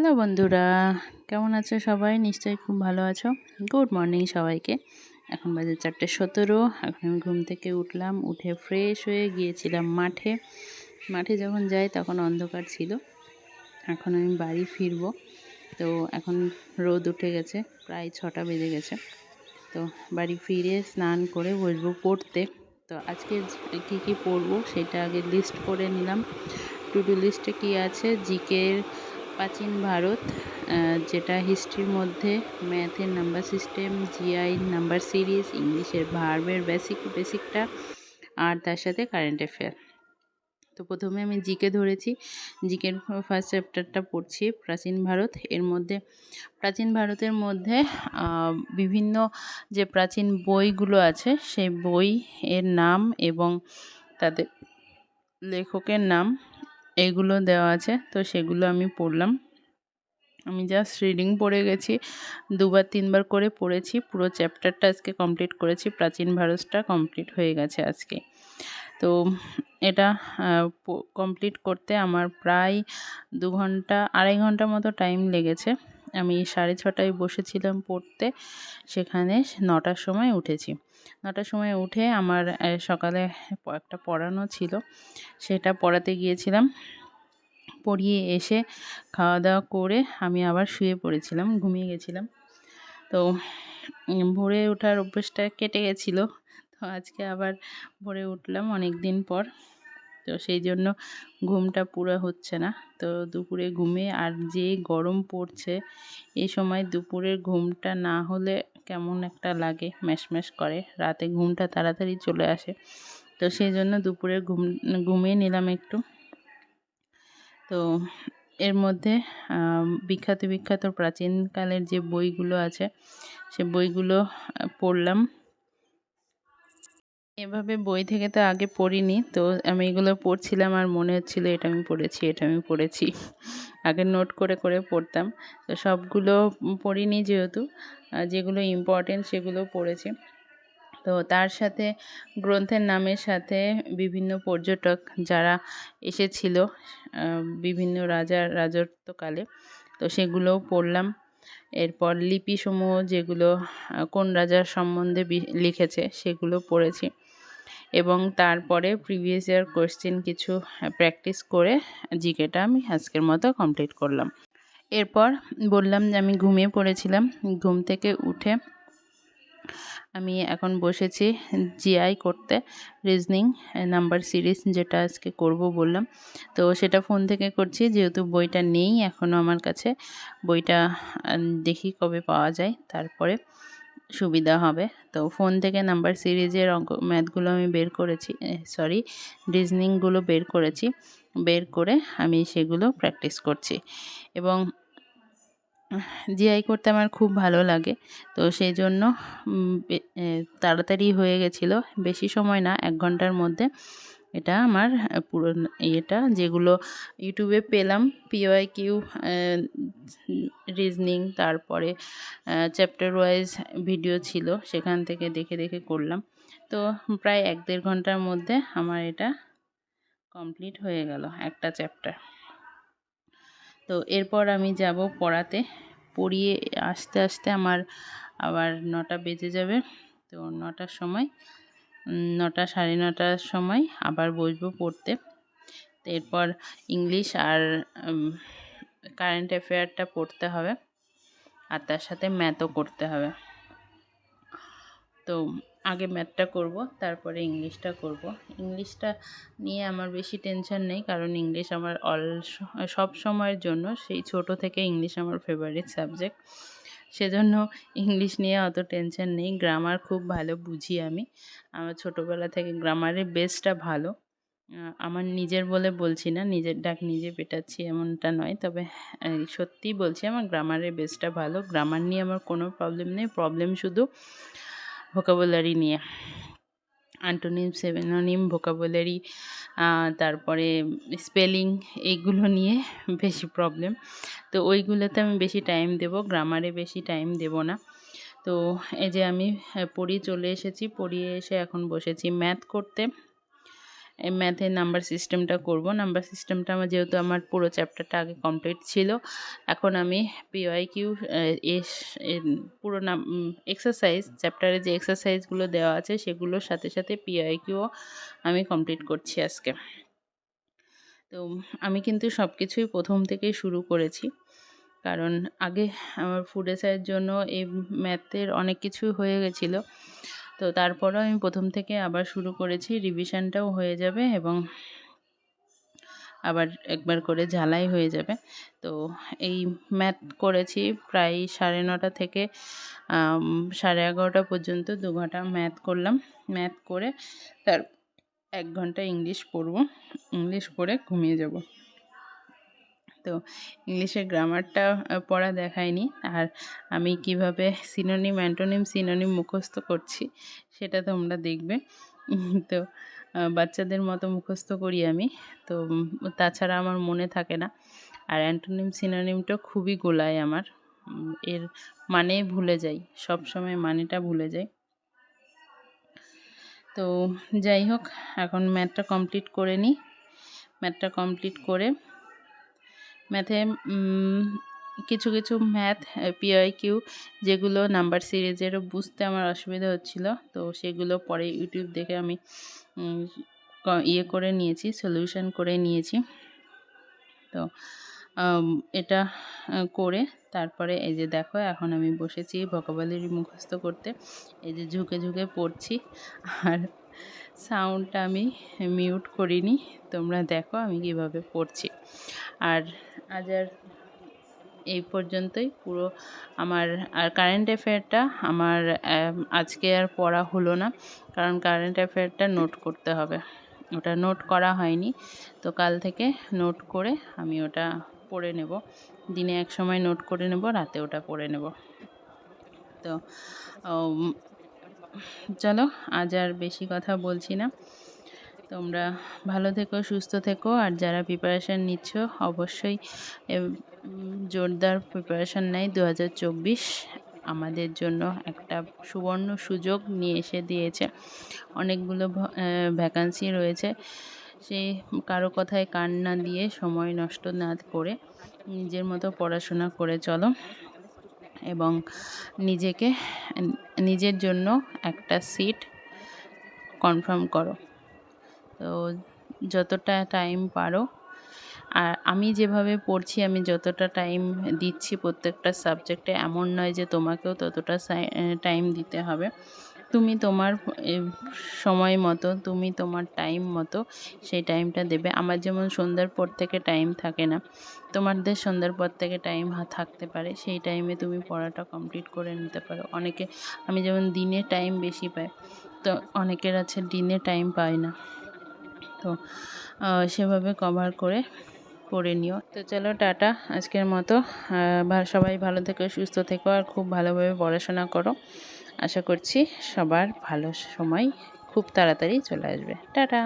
Hello বন্ধুরা, কেমন আছো সবাই? নিশ্চয়ই খুব ভালো আছো। গুড মর্নিং সবাইকে। এখন বাজে 4:17। এখন আমি ঘুম থেকে উঠলাম, উঠে ফ্রেশ হয়ে গিয়েছিলাম মাঠে। মাঠে যখন যাই তখন অন্ধকার ছিল। এখন আমি বাড়ি ফিরবো। তো এখন রোদ উঠে গেছে, প্রায় 6টা বেজে গেছে। তো বাড়ি ফিরে স্নান করে বসবো পড়তে। তো আজকে কী কী পড়বো সেটা আগে লিস্ট করে নিলাম। টু ডু লিস্টে কী আছে? জিকের প্রাচীন ভারত, যেটা হিস্ট্রির মধ্যে, ম্যাথের number system, GI number series, ইংলিশের ভার্বের বেসিকটা, আর তার সাথে কারেন্ট অ্যাফেয়ার। তো প্রথমে আমি জিকে ধরেছি। জিকের ফার্স্ট চ্যাপ্টারটা পড়ছি, প্রাচীন ভারত। এর মধ্যে প্রাচীন ভারতের মধ্যে বিভিন্ন যে প্রাচীন বইগুলো আছে সেই বই এর নাম এবং তাদের লেখকের নাম এগুলো দেওয়া আছে। তো সেগুলো আমি পড়লাম। আমি জাস্ট রিডিং পড়ে গেছি, 2-3বার করে পড়েছি। পুরো চ্যাপ্টারটা আজকে কমপ্লিট করেছি। প্রাচীন ভারতটা কমপ্লিট হয়ে গেছে আজকে। তো এটা কমপ্লিট করতে আমার প্রায় 2-2.5 ঘন্টা মতো টাইম লেগেছে। আমি 6:30টায় বসেছিলাম পড়তে, সেখানে 9টার সময় উঠেছি। 9টার সময় উঠে আমার সকালে একটা পড়ানো ছিল, সেটা পড়াতে গিয়েছিলাম। পড়িয়ে এসে খাওয়া দাওয়া করে আমি আবার শুয়ে পড়েছিলাম, ঘুমিয়ে গেছিলাম। তো ভোরে ওঠার অভ্যেসটা কেটে গেছিলো। তো আজকে আবার ভোরে উঠলাম অনেক দিন পর। তো সেই জন্য ঘুমটা পুরো হচ্ছে না। তো দুপুরে ঘুমিয়ে, আর যে গরম পড়ছে এই সময় দুপুরের ঘুমটা না হলে কেমন একটা লাগে, ম্যাশম্যাশ করে, রাতে ঘুমটা তাড়াতাড়ি চলে আসে। তো সেই জন্য দুপুরে ঘুমিয়ে নিলাম একটু। তো এর মধ্যে বিখ্যাত প্রাচীনকালের যে বইগুলো আছে সে বইগুলো পড়লাম। এভাবে বই থেকে তো আগে পড়িনি, তো আমি এগুলো পড়ছিলাম আর মনে হচ্ছিল এটা আমি পড়েছি। আগে নোট করে করে পড়তাম। তো সবগুলো পড়িনি, যেহেতু যেগুলো ইম্পর্টেন্ট সেগুলো পড়েছি। তো তার সাথে গ্রন্থের নামের সাথে বিভিন্ন পর্যটক যারা এসেছিল বিভিন্ন রাজত্বকালে, তো সেগুলোও পড়লাম। এরপর লিপিসমূহ যেগুলো কোন রাজার সম্বন্ধে লিখেছে সেগুলো পড়েছি, এবং তারপরে প্রিভিয়াস ইয়ার কোয়েশ্চেন কিছু প্র্যাকটিস করে জিকেটা আমি আজকের মতো কমপ্লিট করলাম। এরপর বললাম যে আমি ঘুমিয়ে পড়েছিলাম। ঘুম থেকে উঠে আমি এখন বসেছি জিআই করতে, রিজনিং নাম্বার সিরিজ, যেটা আজকে করব বললাম। তো সেটা ফোন থেকে করছি, যেহেতু বইটা নেই এখনও আমার কাছে। বইটা দেখি কবে পাওয়া যায়, তারপরে সুবিধা হবে। তো ফোন থেকে নাম্বার সিরিজের ম্যাথগুলো আমি রিজনিংগুলো বের করেছি। বের করে আমি সেগুলো প্র্যাকটিস করছি, এবং জিআই করতে আমার খুব ভালো লাগে। তো সেই জন্য তাড়াতাড়ি হয়ে গেছিলো, বেশি সময় না, 1 ঘন্টার মধ্যে এটা আমার পুরো যেগুলো ইউটিউবে পেলাম, PYQ রিজনিং, তারপরে চ্যাপ্টার ওয়াইজ ভিডিও ছিল, সেখান থেকে দেখে দেখে করলাম। তো প্রায় 1-1.5 ঘন্টার মধ্যে আমার এটা কমপ্লিট হয়ে গেল একটা চ্যাপ্টার। তো এরপর আমি যাব পড়াতে। পড়িয়ে আস্তে আস্তে আমার আবার 9টা বেজে যাবে। তো 9টার সময় 9টা 9:30টার সময় আবার বসবো পড়তে। তো এরপর ইংলিশ আর কারেন্ট অ্যাফেয়ারটা পড়তে হবে, আর তার সাথে ম্যাথও করতে হবে। তো আগে ম্যাথটা করব, তারপরে ইংলিশটা করব। ইংলিশটা নিয়ে আমার বেশি টেনশন নেই, কারণ ইংলিশ আমার সব সময়ের জন্য, সেই ছোট থেকে ইংলিশ আমার ফেভারিট সাবজেক্ট। সেজন্য ইংলিশ নিয়ে অত টেনশন নেই। গ্রামার খুব ভালো বুঝি আমি। আমার ছোটোবেলা থেকে গ্রামারের বেসটা ভালো। আমার নিজের বলে বলছি না, নিজের ডাক নিজে পেটাচ্ছি এমনটা নয়, তবে সত্যিই বলছি আমার গ্রামারের বেসটা ভালো। গ্রামার নিয়ে আমার কোনো প্রবলেম নেই। প্রবলেম শুধু ভোকাবুলারি নিয়ে, অ্যান্টোনিম, সিনোনিম, ভোকাবুলারি, তারপরে স্পেলিং, এইগুলো নিয়ে বেশি প্রবলেম। তো ওইগুলোতে আমি বেশি টাইম দেব, গ্রামারে বেশি টাইম দেব না। তো এই যে আমি পড়িয়ে চলে এসেছি, পড়িয়ে এসে এখন বসেছি ম্যাথ করতে। এই ম্যাথের নাম্বার সিস্টেমটা করব। নাম্বার সিস্টেমটা আমার যেহেতু আমার পুরো চ্যাপ্টারটা আগে কমপ্লিট ছিল, এখন আমি পিওয়াইকিউ এর পুরো এক্সারসাইজ, চ্যাপ্টারে যে এক্সারসাইজগুলো দেওয়া আছে সেগুলোর সাথে সাথে পিওয়াইকিউও আমি কমপ্লিট করছি আজকে। তো আমি কিন্তু সব কিছুই প্রথম থেকেই শুরু করেছি, কারণ আগে আমার ফুড এসআইয়ের জন্য এই ম্যাথের অনেক কিছু হয়ে গেছিলো। তো তারপরেও আমি প্রথম থেকে আবার শুরু করেছি, রিভিশনটাও হয়ে যাবে এবং আবার একবার করে ঝালাই হয়ে যাবে। তো এই ম্যাথ করেছি প্রায় 9:30 থেকে 11:30 পর্যন্ত 2 ঘন্টা ম্যাথ করলাম। ম্যাথ করে তার 1 ঘন্টা ইংলিশ পড়ব, ইংলিশ পড়ে ঘুমিয়ে যাব। তো ইংলিশের গ্রামারটা পড়া দেখায়নি, আর আমি কিভাবে সিনোনিম, অ্যান্টোনিম, সিনোনিম মুখস্থ করছি সেটা তোমরা দেখবে। তো বাচ্চাদের মতো মুখস্থ করি আমি, তো তাছাড়া আমার মনে থাকে না। আর অ্যান্টোনিম সিনোনিমটা খুবই গোলায় আমার, এর মানে ভুলে যাই, সব সময় মানেটা ভুলে যাই। তো যাই হোক, এখন ম্যাথটা কমপ্লিট করে নিই। ম্যাথটা কমপ্লিট করে ম্যাথে কিছু কিছু ম্যাথ পিওয়াইকিউ যেগুলো নাম্বার সিরিজেরও বুঝতে আমার অসুবিধা হচ্ছিল, তো সেগুলো পরে ইউটিউব দেখে আমি করে নিয়েছি, সলিউশন করে নিয়েছি। তো এটা করে তারপরে এই যে দেখো, এখন আমি বসেছি ভোকাবুলারি মুখস্থ করতে। এই যে ঝুঁকে ঝুঁকে পড়ছি, আর সাউন্ডটা আমি মিউট করিনি, তোমরা দেখো আমি কিভাবে পড়ছি। আর আজ আর এই পর্যন্তই পুরো আমার। আর কারেন্ট অ্যাফেয়ারটা আমার আজকে আর পড়া হলো না, কারণ কারেন্ট অ্যাফেয়ারটা নোট করতে হবে, ওটা নোট করা হয়নি। তো কাল থেকে নোট করে আমি ওটা পড়ে নেব, দিনে এক সময় নোট করে নেব, রাতে ওটা পড়ে নেব। তো চলো, আজ আর বেশি কথা বলছি না, তোমরা ভালো থেকো, সুস্থ থেকো। আর যারা প্রিপারেশান নিচ্ছ অবশ্যই জোরদার প্রিপারেশান নেয়। 2024 আমাদের জন্য একটা সুবর্ণ সুযোগ নিয়ে এসে দিয়েছে, অনেকগুলো ভ্যাকান্সি রয়েছে। সেই কারো কথায় কান না দিয়ে, সময় নষ্ট না করে নিজের মতো পড়াশোনা করে চলো এবং নিজের জন্য একটা সিট কনফার্ম করো। তো যতটা টাইম পারো, আর আমি যেভাবে পড়ছি, আমি যতটা টাইম দিচ্ছি প্রত্যেকটা সাবজেক্টে, এমন নয় যে তোমাকেও ততটা টাইম দিতে হবে। তুমি তোমার সময় মতো, তুমি তোমার টাইম মতো সেই টাইমটা দেবে। আমার যেমন সন্ধ্যার পর থেকে টাইম থাকে না, তোমাদের সন্ধ্যার পর থেকে টাইম থাকতে পারে, সেই টাইমে তুমি পড়াটা কমপ্লিট করে নিতে পারো। আমি যেমন দিনে টাইম বেশি পাই, তো অনেকের আছে দিনে টাইম পায় না, তো সেভাবে কভার করে পড়ে নিও। তো চলো, টাটা আজকের মতো। সবাই ভালো থেকো, সুস্থ থেকো, আর খুব ভালোভাবে পড়াশোনা করো। আশা করছি সবার ভালো সময় খুব তাড়াতাড়ি চলে আসবে। টাটা।